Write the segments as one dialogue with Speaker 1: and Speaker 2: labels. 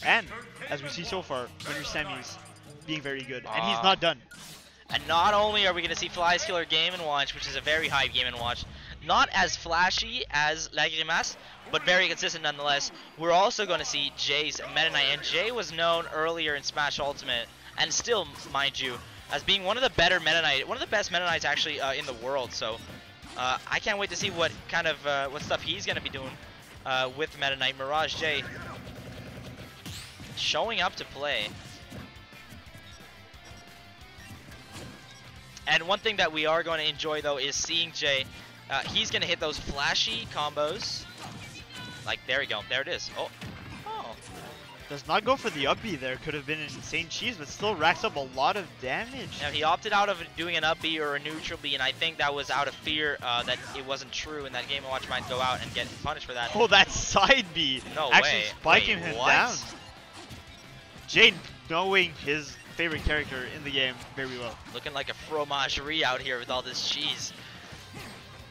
Speaker 1: And as we see so far, winner semis being very good, and he's not done.
Speaker 2: And not only are we going to see flieskiller Game & Watch, which is a very high Game & Watch, not as flashy as La Grimace, but very consistent nonetheless, we're also going to see Jayy's Meta Knight. And Jayy was known earlier in Smash Ultimate, and still, mind you, as being one of the better Meta Knight, one of the best Meta Knights actually in the world. So I can't wait to see what kind of what stuff he's going to be doing with Meta Knight. Mirage Jayy showing up to play. And one thing that we are going to enjoy, though, is seeing Jayy. He's going to hit those flashy combos. Like, there we go. There it is. Oh. Oh.
Speaker 1: Does not go for the up B there. Could have been an insane cheese, but still racks up a lot of damage.
Speaker 2: Now, he opted out of doing an up B or a neutral B, and I think that was out of fear that it wasn't true, and that Game & Watch might go out and get punished for that.
Speaker 1: Oh, that side B.
Speaker 2: No
Speaker 1: actually
Speaker 2: way.
Speaker 1: spiking him
Speaker 2: what?
Speaker 1: down. Jayy knowing his favorite character in the game very well.
Speaker 2: Looking like a fromagerie out here with all this cheese.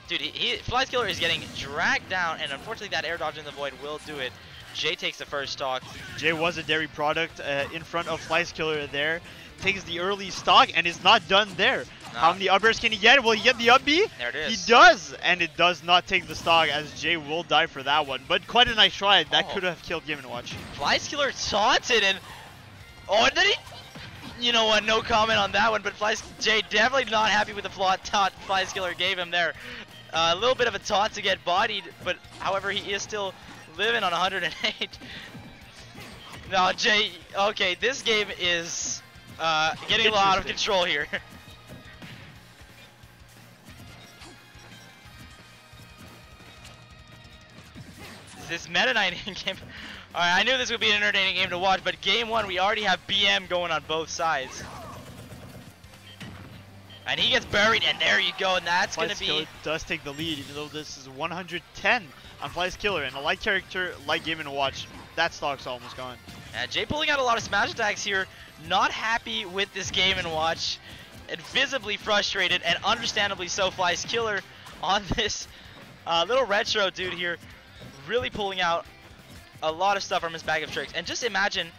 Speaker 2: Dude, flieskiller is getting dragged down, and unfortunately that air dodge in the void will do it. Jayy takes the first stock.
Speaker 1: Jayy was a dairy product in front of flieskiller there. Takes the early stock and is not done there.
Speaker 2: Nah.
Speaker 1: How many uppers can he get? Will he get the up B?
Speaker 2: There it is.
Speaker 1: He does, and it does not take the stock as Jayy will die for that one. But quite a nice try. That could have killed Game & Watch.
Speaker 2: Flieskiller taunted and... Oh, and then he... You know what, no comment on that one, but Jayy definitely not happy with the taunt flieskiller gave him there. A little bit of a taunt to get bodied, but however, he is still living on 108. Now, Jayy, okay, this game is getting a lot out of control here. This Meta Knight game... Alright, I knew this would be an entertaining game to watch, but game one, we already have BM going on both sides. And he gets buried, and there you go, and that's going to be...
Speaker 1: does take the lead, even though this is 110 on flieskiller, and a light character like Game & Watch, that stock's almost gone.
Speaker 2: Jayy pulling out a lot of smash attacks here, not happy with this Game & Watch, and visibly frustrated, and understandably so. Flieskiller on this little retro dude here, really pulling out a lot of stuff from his bag of tricks. And just imagine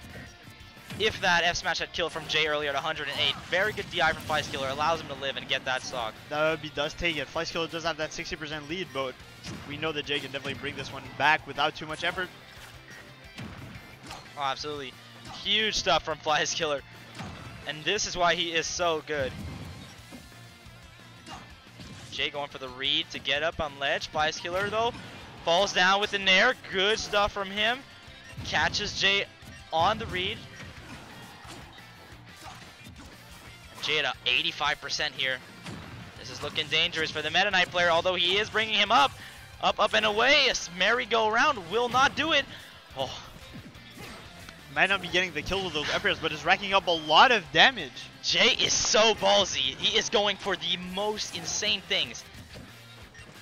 Speaker 2: if that F smash had killed from Jayy earlier at 108. Very good DI from flieskiller, allows him to live and get that stock.
Speaker 1: That would be, does take it. flieskiller does have that 60% lead, but we know that Jayy can definitely bring this one back without too much effort.
Speaker 2: Oh, absolutely. Huge stuff from flieskiller. And this is why he is so good. Jayy going for the read to get up on ledge. Flieskiller, though, falls down with the nair. Good stuff from him. Catches Jayy on the read. Jayy at 85% here. This is looking dangerous for the Meta Knight player, although he is bringing him up. Up and away. A merry-go-round will not do it. Oh.
Speaker 1: Might not be getting the kills with those uppers, but is racking up a lot of damage.
Speaker 2: Jayy is so ballsy. He is going for the most insane things.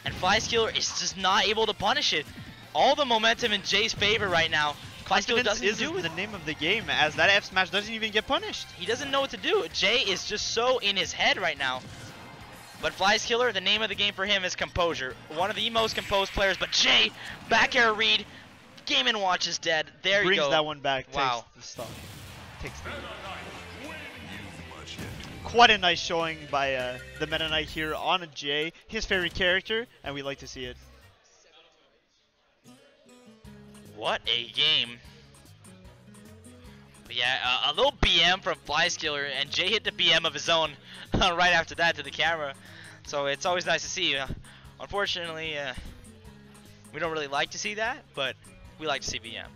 Speaker 2: And flieskiller is just not able to punish it. All the momentum in Jayy's favor right now. flieskiller doesn't do it.
Speaker 1: The name of the game, as that F smash doesn't even get punished.
Speaker 2: He doesn't know what to do. Jayy is just so in his head right now. But flieskiller, the name of the game for him is composure. One of the most composed players, but Jayy, back air read. Game & Watch is dead. There you go.
Speaker 1: Brings that one back.
Speaker 2: Wow.
Speaker 1: Takes the stock. Takes the Quite a nice showing by the Meta Knight here on a Jayy, his favorite character, and we like to see it.
Speaker 2: What a game. But yeah, a little BM from flieskiller, and Jayy hit the BM of his own right after that to the camera. So it's always nice to see. Unfortunately, we don't really like to see that, but we like to see BM.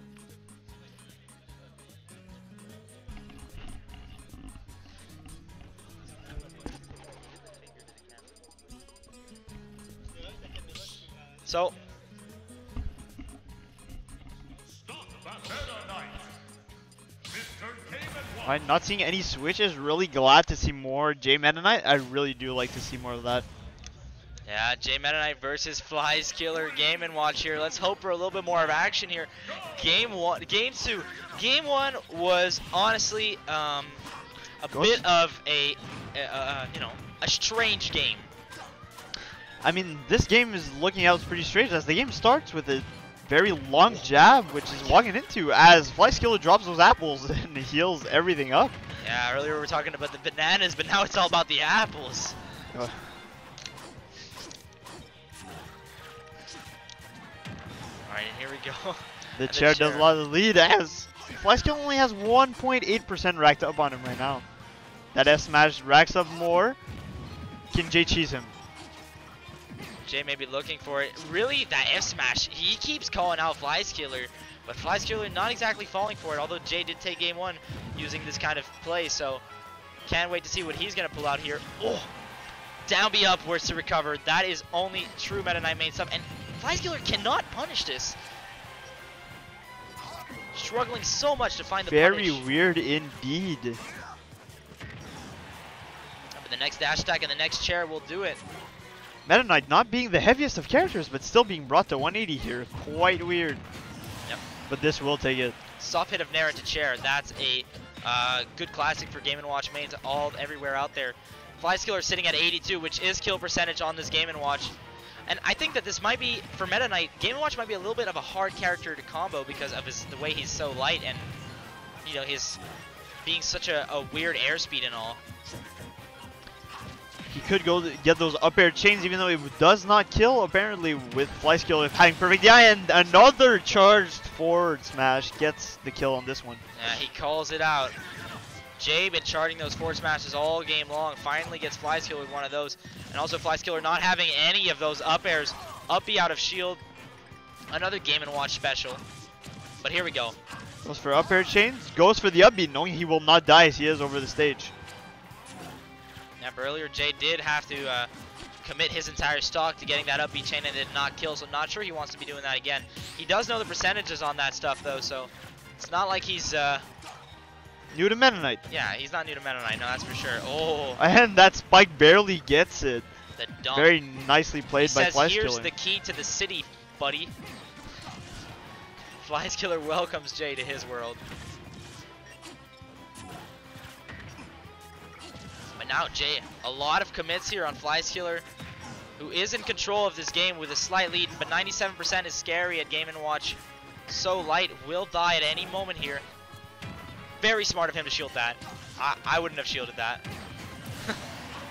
Speaker 2: So,
Speaker 1: I'm not seeing any switches. Really glad to see more Jayy Meta Knight. I really do like to see more of that.
Speaker 2: yeah, Jayy Meta Knight versus flieskiller Game & Watch here. Let's hope for a little bit more of action here. Game two. Game one was honestly a bit of a strange game.
Speaker 1: I mean, this game is looking out pretty strange as the game starts with a very long jab, which is walking into as flieskiller drops those apples and heals everything up.
Speaker 2: Yeah, earlier we were talking about the bananas, but now it's all about the apples. Alright, and here we go.
Speaker 1: The chair does a lot of the lead as flieskiller only has 1.8% racked up on him right now. That F smash racks up more. Can Jayy cheese him?
Speaker 2: Jayy may be looking for it. Really, that F smash, he keeps calling out flieskiller, but flieskiller not exactly falling for it, although Jayy did take game 1 using this kind of play, so can't wait to see what he's going to pull out here. Oh, down B up, worse to recover. That is only true Meta Knight main stuff, and flieskiller cannot punish this. Struggling so much to find the punish.
Speaker 1: Very weird indeed.
Speaker 2: But the next dash attack and the next chair will do it.
Speaker 1: Meta Knight not being the heaviest of characters, but still being brought to 180 here. Quite weird.
Speaker 2: Yep.
Speaker 1: But this will take it.
Speaker 2: Soft hit of Nair into chair. That's a good classic for Game & Watch mains everywhere out there. Flieskiller sitting at 82, which is kill percentage on this Game & Watch. And I think that this might be, for Meta Knight, Game & Watch might be a little bit of a hard character to combo because of the way he's so light and, you know, his being such a weird airspeed and all.
Speaker 1: He could go get those up air chains even though it does not kill, apparently, with flieskiller having perfect DI, and another charged forward smash gets the kill on this one.
Speaker 2: Yeah, he calls it out. Jayy been charging those forward smashes all game long, finally gets flieskiller with one of those, and also flieskiller not having any of those up airs. Up B out of shield, another Game & Watch special. But here we go.
Speaker 1: Goes for up air chains, goes for the up B, knowing he will not die as he is over the stage.
Speaker 2: Yeah, but earlier Jayy did have to commit his entire stock to getting that up B chain and did not kill, so not sure he wants to be doing that again. He does know the percentages on that stuff though, so it's not like he's
Speaker 1: new to Meta Knight.
Speaker 2: Yeah, he's not new to Meta Knight, no, that's for sure. Oh,
Speaker 1: and that spike barely gets it.
Speaker 2: The dunk.
Speaker 1: Very nicely played by flieskiller.
Speaker 2: Here's the key to the city, buddy. Flieskiller welcomes Jayy to his world. But now Jayy, a lot of commits here on flieskiller, who is in control of this game with a slight lead, but 97% is scary at Game & Watch. So light, will die at any moment here. Very smart of him to shield that. I wouldn't have shielded that.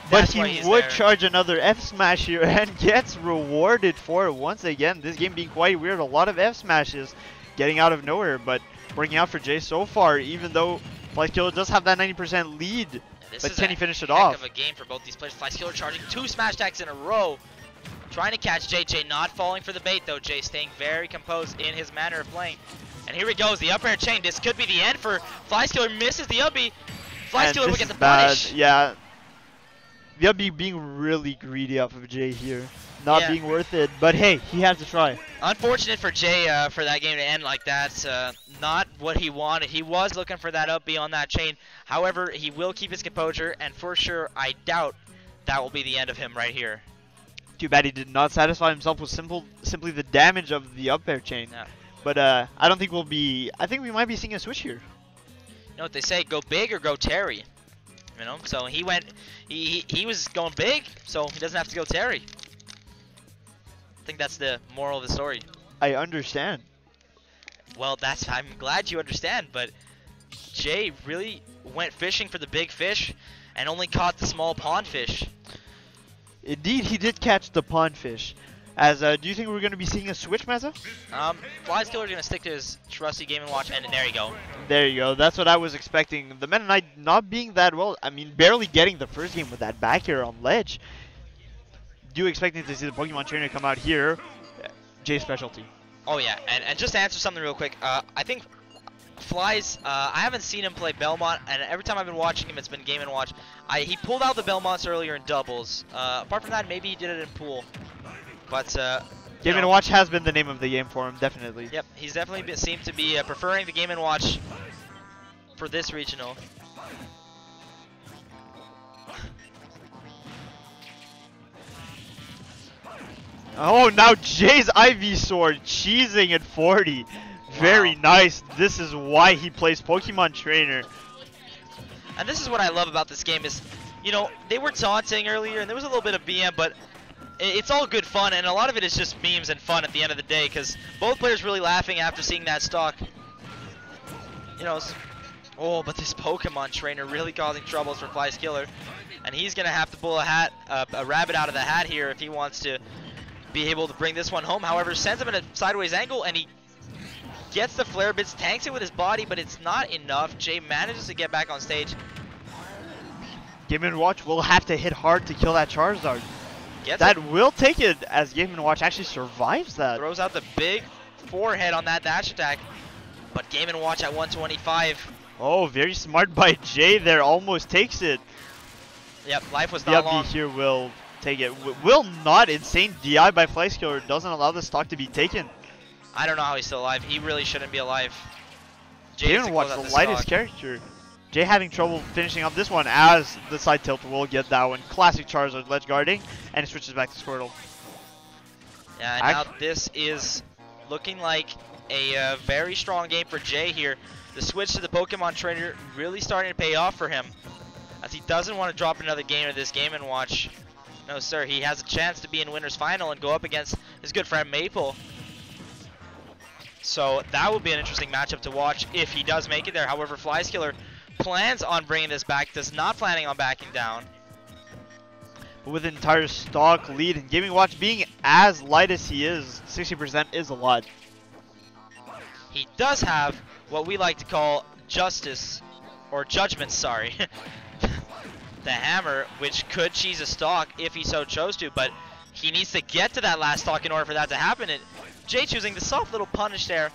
Speaker 1: But he would charge another F smash here and gets rewarded for it once again. This game being quite weird. A lot of F smashes getting out of nowhere, but working out for Jayy so far, even though flieskiller does have that 90% lead. But can he finish it off?
Speaker 2: Of a game for both these players. flieskiller charging 2 smash attacks in a row. Trying to catch Jayy. Jayy not falling for the bait though. Jayy staying very composed in his manner of playing. And here he goes, the up air chain. This could be the end for flieskiller. Misses the up B. Flieskiller will get the punish.
Speaker 1: Yeah. The up B being really greedy off of Jayy here. Not being worth it, but hey, he had to try.
Speaker 2: Unfortunate for Jayy for that game to end like that. Not what he wanted. He was looking for that up B on that chain. However, he will keep his composure, and for sure, I doubt that will be the end of him right here.
Speaker 1: Too bad he did not satisfy himself with simply the damage of the up air chain.
Speaker 2: Yeah.
Speaker 1: But I don't think we'll be. I think we might be seeing a switch here.
Speaker 2: You know what they say? Go big or go Terry. You know. So he went. He was going big, so he doesn't have to go Terry. I think that's the moral of the story.
Speaker 1: I understand.
Speaker 2: Well, I'm glad you understand, but Jayy really went fishing for the big fish and only caught the small pond fish.
Speaker 1: Indeed, he did catch the pond fish. As do you think we're going to be seeing a switch, Meza?
Speaker 2: Flieskiller is going to stick to his trusty Game & Watch, and there you go.
Speaker 1: There you go. That's what I was expecting. The Meta Knight not being that well. I mean, barely getting the first game with that back air on ledge. Do expecting to see the Pokemon trainer come out here. Jay's specialty.
Speaker 2: Oh yeah, and just to answer something real quick, I think Flies, I haven't seen him play Belmont, and every time I've been watching him, it's been Game & Watch. He pulled out the Belmonts earlier in doubles. Apart from that, maybe he did it in pool. But
Speaker 1: Game & Watch has been the name of the game for him, definitely.
Speaker 2: Yep, he's definitely seemed to be preferring the Game & Watch for this regional.
Speaker 1: Oh, now Jay's Ivysaur cheesing at 40. Wow. Very nice. This is why he plays Pokemon Trainer.
Speaker 2: And this is what I love about this game is, you know, they were taunting earlier and there was a little bit of BM, but it's all good fun, and a lot of it is just memes and fun at the end of the day, because both players really laughing after seeing that stock. You know, oh, but this Pokemon trainer really causing troubles for flieskiller, and he's gonna have to pull a rabbit out of the hat here if he wants to be able to bring this one home. However, sends him in a sideways angle, and he gets the flare bits, tanks it with his body, but it's not enough. Jayy manages to get back on stage.
Speaker 1: Game & Watch will have to hit hard to kill that Charizard.
Speaker 2: That
Speaker 1: will take it, as Game & Watch actually survives that.
Speaker 2: Throws out the big forehead on that dash attack, but Game & Watch at 125.
Speaker 1: Oh, very smart by Jayy there, almost takes it.
Speaker 2: Yep, life was not long.
Speaker 1: here will take it. Will not. Insane DI by flieskiller doesn't allow the stock to be taken.
Speaker 2: I don't know how he's still alive. He really shouldn't be alive.
Speaker 1: Game & Watch, the lightest character. Jayy having trouble finishing up this one as the side tilt will get that one. Classic Charizard ledge guarding, and it switches back to Squirtle.
Speaker 2: Yeah, and now this is looking like a very strong game for Jayy here. The switch to the Pokemon trainer really starting to pay off for him, as he doesn't want to drop another game of this Game & Watch. No sir, he has a chance to be in winner's final and go up against his good friend Maple. So that will be an interesting matchup to watch if he does make it there. However, flieskiller plans on bringing this back, does not planning on backing down.
Speaker 1: But with an entire stock lead and Game & Watch being as light as he is, 60% is a lot.
Speaker 2: He does have what we like to call justice, or judgment, sorry. The hammer, which could cheese a stock if he so chose to, but he needs to get to that last stock in order for that to happen. And Jayy choosing the soft little punish there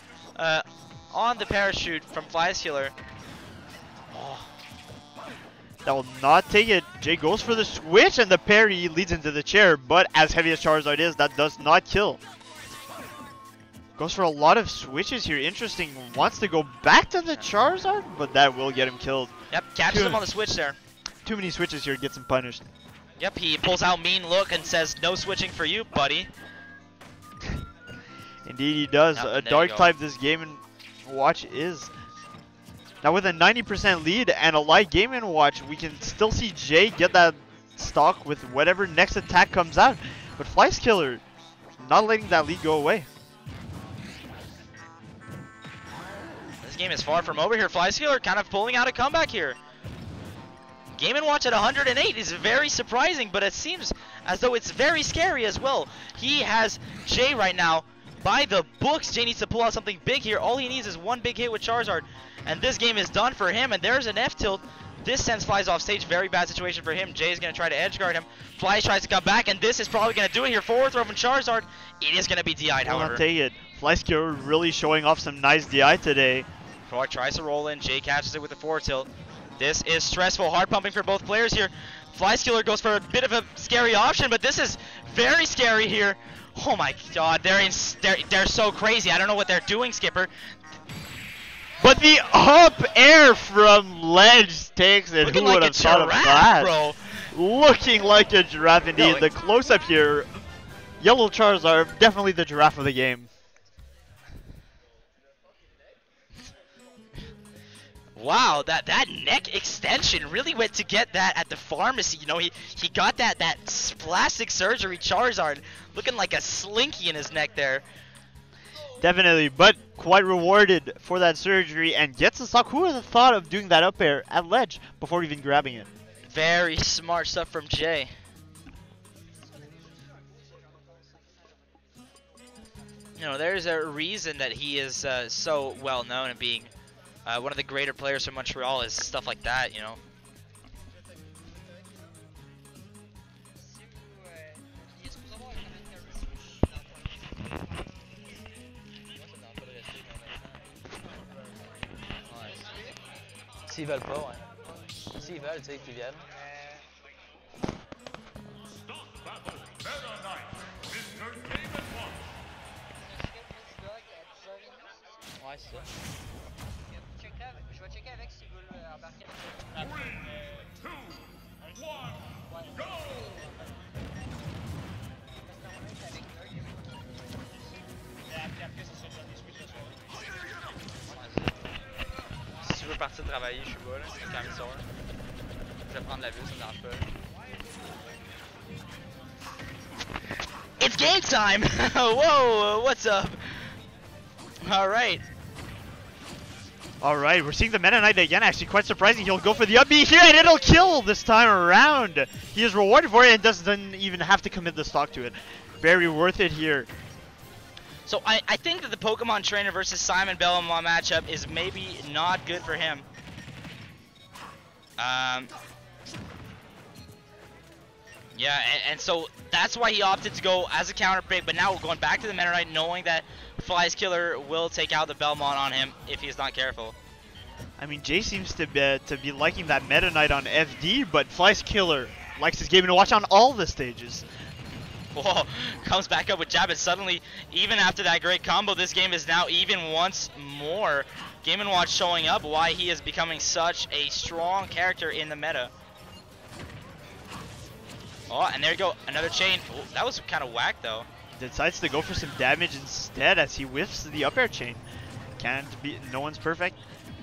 Speaker 2: on the parachute from flieskiller.
Speaker 1: Oh. That will not take it. Jayy goes for the switch and the parry leads into the chair, but as heavy as Charizard is, that does not kill. Goes for a lot of switches here. Interesting. Wants to go back to the Charizard, but that will get him killed.
Speaker 2: Yep, catches him on the switch there.
Speaker 1: Too many switches here, gets him punished.
Speaker 2: Yep, he pulls out mean look and says, no switching for you, buddy.
Speaker 1: Indeed he does. A dark type this Game & Watch is. Now with a 90% lead and a light Game & Watch, we can still see Jayy get that stock with whatever next attack comes out. But flieskiller not letting that lead go away.
Speaker 2: This game is far from over here. flieskiller kind of pulling out a comeback here. Game & Watch at 108 is very surprising, but it seems as though it's very scary as well. He has Jayy right now by the books. Jayy needs to pull out something big here. All he needs is one big hit with Charizard, and this game is done for him. And there's an F tilt. This sends Flies off stage. Very bad situation for him. Jayy is going to try to edge guard him. Flies tries to come back, and this is probably going to do it here. Forward throw from Charizard. It is going to be DI'd, however.
Speaker 1: I'll take it. flieskiller really showing off some nice DI today.
Speaker 2: Frog tries to roll in. Jayy catches it with the forward tilt. This is stressful. Hard pumping for both players here. flieskiller goes for a bit of a scary option, but this is very scary here. Oh my god, they're so crazy. I don't know what they're doing, Skipper.
Speaker 1: But the up air from ledge takes it.
Speaker 2: Looking
Speaker 1: Who
Speaker 2: like
Speaker 1: would
Speaker 2: a
Speaker 1: have thought of
Speaker 2: giraffe,
Speaker 1: that?
Speaker 2: bro.
Speaker 1: Looking like a giraffe indeed.
Speaker 2: No,
Speaker 1: the close-up here. Yellow Charizard, definitely the giraffe of the game.
Speaker 2: Wow, that neck extension really went to get that at the pharmacy. You know, he got that plastic surgery Charizard looking like a slinky in his neck there.
Speaker 1: Definitely, but quite rewarded for that surgery and gets the stock. Who would have thought of doing that up air at ledge before even grabbing it?
Speaker 2: Very smart stuff from Jayy. You know, there's a reason that he is so well known and being one of the greater players from Montreal is stuff like that, you know. S'ils veulent pas, ouais. S'ils veulent, tu sais, qu'ils viennent. Ouais, c'est ça. Je vais checker avec s'ils veulent embarquer. 3, 2, 1, go! Si tu veux partir travailler, je suis bas, là. C'est quand même ça. Je vais prendre la vue, ça me dérange pas. It's game time! Whoa, what's up? Alright.
Speaker 1: Alright, we're seeing the Meta Knight again, actually quite surprising. He'll go for the up B here and it'll kill this time around. He is rewarded for it and doesn't even have to commit the stock to it. Very worth it here.
Speaker 2: So I think that the Pokemon Trainer versus Simon Belmont matchup is maybe not good for him. Yeah, and so that's why he opted to go as a counter pick, but now going back to the Meta Knight, knowing that flieskiller will take out the Belmont on him if he's not careful.
Speaker 1: I mean, Jay seems to be liking that Meta Knight on FD, but flieskiller likes his Game & Watch on all the stages.
Speaker 2: Whoa, comes back up with jab, and suddenly, even after that great combo, this game is now even once more. Game & Watch showing up why he is becoming such a strong character in the meta. Oh, and there you go, another chain. Oh, that was kind of whack though.
Speaker 1: Decides to go for some damage instead as he whiffs the up air chain. No one's perfect.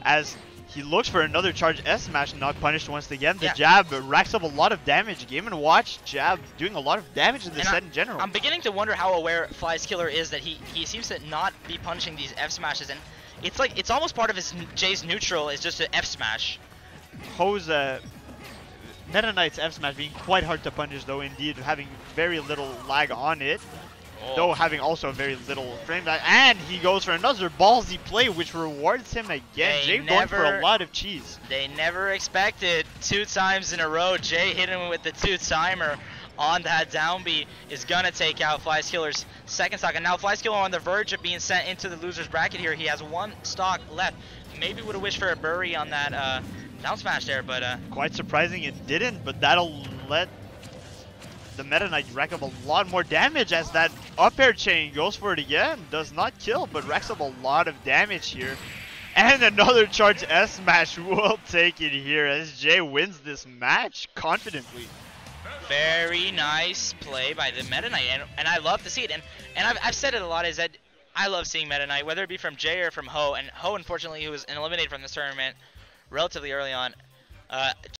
Speaker 1: As he looks for another charge S smash, not punished once again. The jab racks up a lot of damage. Game & Watch jab doing a lot of damage in this set in general.
Speaker 2: I'm beginning to wonder how aware flieskiller is that he seems to not be punishing these F smashes, and it's like it's almost part of his Jay's neutral is just an F smash.
Speaker 1: Ho's Meta Knight's F smash being quite hard to punish though, indeed, having very little lag on it. Though having also very little frame lag, and he goes for another ballsy play which rewards him again. Jay going for a lot of cheese.
Speaker 2: They never expected 2 times in a row. Jay hit him with the 2-timer on that down B, is gonna take out flieskiller's second stock, and now flieskiller on the verge of being sent into the loser's bracket here. He has 1 stock left. Maybe would have wished for a bury on that down smash there, but
Speaker 1: quite surprising it didn't, but that'll let the Meta Knight rack up a lot more damage as that up air chain goes for it again. Does not kill, but racks up a lot of damage here. And another charge S smash will take it here as Jay wins this match confidently.
Speaker 2: Very nice play by the Meta Knight, and I love to see it. And I've said it a lot, is that I love seeing Meta Knight, whether it be from Jay or from Ho. And Ho, unfortunately, who was eliminated from this tournament relatively early on.